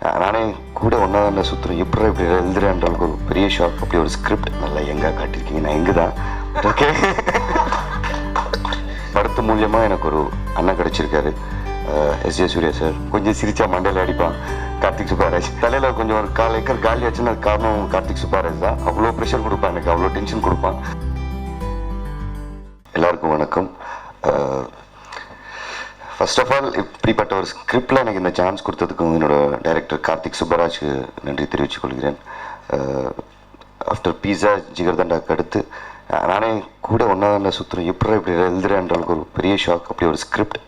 நானே கூட ஒன்றா தான் சுற்றுறேன், எப்படி இப்படி எழுதுறேன்ற அளவுக்கு ஒரு பெரிய ஷாக். அப்படி ஒரு ஸ்கிரிப்ட் நல்லா எங்கே காட்டியிருக்கீங்க, நான் எங்கே தான் ஓகே. படத்து மூலியமாக எனக்கு ஒரு அண்ணன் கிடச்சிருக்காரு, எஸ் ஜே சூர்யா சார். கொஞ்சம் சிரிச்சா மண்டையில் அடிப்பான் கார்த்திக் சுப்பாராஜ். தலையில் கொஞ்சம் ஒரு 1/4 ஏக்கர் காலி ஆச்சுன்னா அது காரணம் கார்த்திக் சுப்பாராஜ் தான். அவ்வளோ ப்ரெஷர் கொடுப்பான் எனக்கு, அவ்வளோ டென்ஷன் கொடுப்பான். எல்லாருக்கும் வணக்கம். ஃபர்ஸ்ட் ஆஃப் ஆல், இப்படிப்பட்ட ஒரு ஸ்கிரிப்டில் எனக்கு இந்த சான்ஸ் கொடுத்ததுக்கும் என்னோட டைரக்டர் கார்த்திக் சுப்பராஜ் நன்றி தெரிவித்துக் கொள்கிறேன். ஆஃப்டர் பீஸா ஜிகர்தண்டாக்கு அடுத்து நானே கூட ஒன்றா தான் சுற்றுறேன், எப்படி இப்படி எழுதுறேன்ற அளவுக்கு ஒரு பெரிய ஷாக். அப்படி ஒரு ஸ்கிரிப்ட்.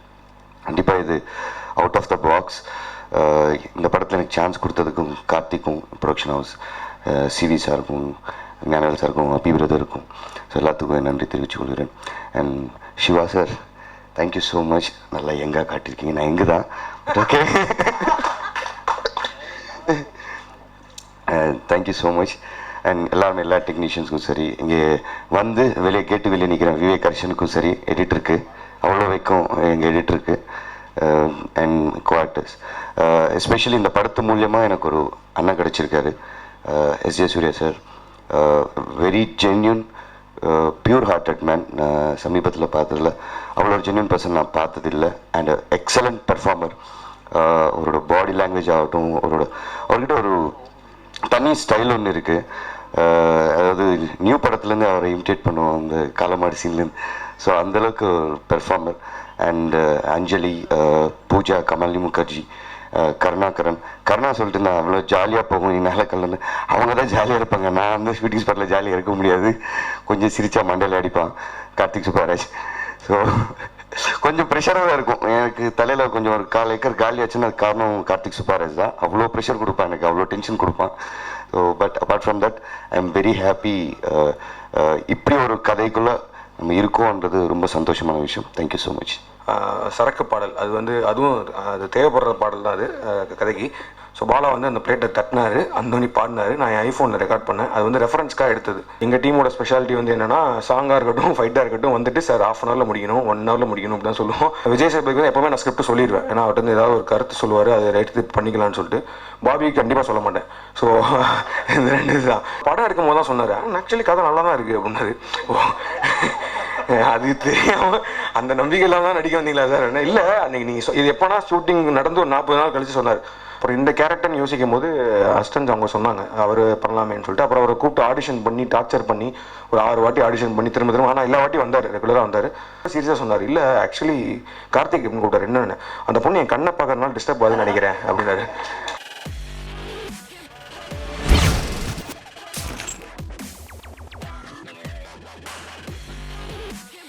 கண்டிப்பாக இது அவுட் ஆஃப் த பாக்ஸ். இந்த படத்தில் எனக்கு சான்ஸ் கொடுத்ததுக்கும் கார்த்திக்கும், ப்ரொடக்ஷன் ஹவுஸ், சிவி சாருக்கும், ஞானவேல் சாருக்கும், அபி பிரதருக்கும், ஸோ எல்லாத்துக்கும் நன்றி தெரிவித்துக் கொள்கிறேன். And Shiva sir, thank you so much. நல்லா எங்கே காட்டியிருக்கீங்க, நான் எங்கே தான் okay. Thank you so much. And எல்லா டெக்னீஷியன்ஸுக்கும் சரி, இங்கே வந்து வெளியே நிற்கிறேன் விவேக் ஹர்ஷனுக்கும் சரி, எடிட்டருக்கு, அவ்வளோ வைக்கும் எங்கள் எடிட்டருக்கு, அண்ட் கோஆக்டர்ஸ். எஸ்பெஷலி இந்த படத்து மூலியமாக எனக்கு ஒரு அண்ணன் கிடச்சிருக்காரு, S J Suryah sir. Very genuine, pure hearted man. நான் சமீபத்தில் பார்த்ததில்ல, அவ்வளோ ஒரு ஜென்யூன் பர்சன் நான் பார்த்ததில்லை. And excellent performer. அவரோட பாடி லாங்குவேஜ் ஆகட்டும், அவர்கிட்ட ஒரு தனி ஸ்டைல் ஒன்று இருக்குது. அதாவது நியூ படத்துலேருந்து அவரை இமிட்டேட் பண்ணுவோம், அந்த காலமாடி சீன்லேருந்து. ஸோ அந்தளவுக்கு ஒரு பெர்ஃபார்மர். அண்ட் அஞ்சலி, பூஜா, கமலினி முகர்ஜி, கருணா சொல்லிட்டு நான் அவ்வளோ ஜாலியாக போகும் என்னால் கல்லன்னு. அவங்க தான் ஜாலியாக இருப்பாங்க, நான் வந்து ஷூட்டிங் ஸ்பாட்டில் ஜாலியாக இருக்க முடியாது. கொஞ்சம் சிரிச்சா மண்டையில் அடிப்பான் கார்த்திக் சுப்பாராஜ். ஸோ கொஞ்சம் ப்ரெஷராக தான் இருக்கும் எனக்கு. தலையில் கொஞ்சம் ஒரு 1/4 ஏக்கர் காலி ஆச்சுன்னா அது காரணம் கார்த்திக் சுப்பாராஜ் தான். அவ்வளோ ப்ரெஷர் கொடுப்பான் எனக்கு, அவ்வளோ டென்ஷன் கொடுப்பான். So but apart from that, I am very happy. இப்படி ஒரு கதைக்குள்ளே நம்ம இருக்கோன்றது ரொம்ப சந்தோஷமான விஷயம். Thank you so much. சரக்கு பாடல், அதுவும் அது தேவைப்படுற பாடல் தான் அது கதைக்கு. ஸோ பாலா வந்து அந்த பிளேட்டை தட்டினாரு, அந்தோனி பாடினாரு, நான் என் ஐஃபோனில் ரெக்கார்ட் பண்ணேன். அது வந்து ரெஃபரன்ஸ்க்காக எடுத்தது. எங்கள் டீமோட ஸ்பெஷாலிட்டி வந்து என்னென்னா, சாங்காக இருக்கட்டும், ஃபைட்டாக இருக்கட்டும், வந்துட்டு சார் 1/2 ஹவரில் முடிக்கணும், 1 ஹவரில் முடிக்கணும் அப்படி தான் சொல்லுவோம். விஜய் சார் வந்து எப்போவுமே நான் ஸ்கிரிப்ட் சொல்லிடுவேன், ஏன்னா அவர்கிட்ட வந்து ஏதாவது ஒரு கருத்து சொல்லுவார், அதை ரைட்டு பண்ணிக்கலாம்னு சொல்லிட்டு. பாபிக்கு கண்டிப்பாக சொல்ல மாட்டேன். ஸோ இந்த 2 தான் படம் எடுக்கும் போது தான் சொன்னார், ஆக்சுவலி கதை நல்லா தான் இருக்குது அப்படின்னாரு. அது தெரியாம அந்த நம்பிக்கையெல்லாம் தான் நடிக்க வந்தீங்களா சார்? இல்லை, அன்னைக்கு நீங்கள் இது எப்போனா ஷூட்டிங் நடந்து ஒரு 40 நாள் கழிச்சு சொன்னார். அப்புறம் இந்த கேரக்டர்னு யோசிக்கும் போது அசிஸ்டன்ஸ் அவங்க சொன்னாங்க அவர் பண்ணலாமேன்னு சொல்லிட்டு. அப்புறம் அவரை கூப்பிட்டு ஆடிஷன் பண்ணி டார்ச்சர் பண்ணி ஒரு 6 வாட்டி ஆடிஷன் பண்ணி திரும்ப ஆனால் எல்லா வாட்டி வந்தார், ரெகுலராக வந்தார். சீரியஸாக சொன்னார், இல்லை ஆக்சுவலி கார்த்திக் கூப்பிட்டார், என்னென்னு அந்த பொண்ணு என் கண்ணை பார்க்கறதுனால டிஸ்டர்ப் ஆகுதுன்னு நினைக்கிறேன் அப்படின்னாரு.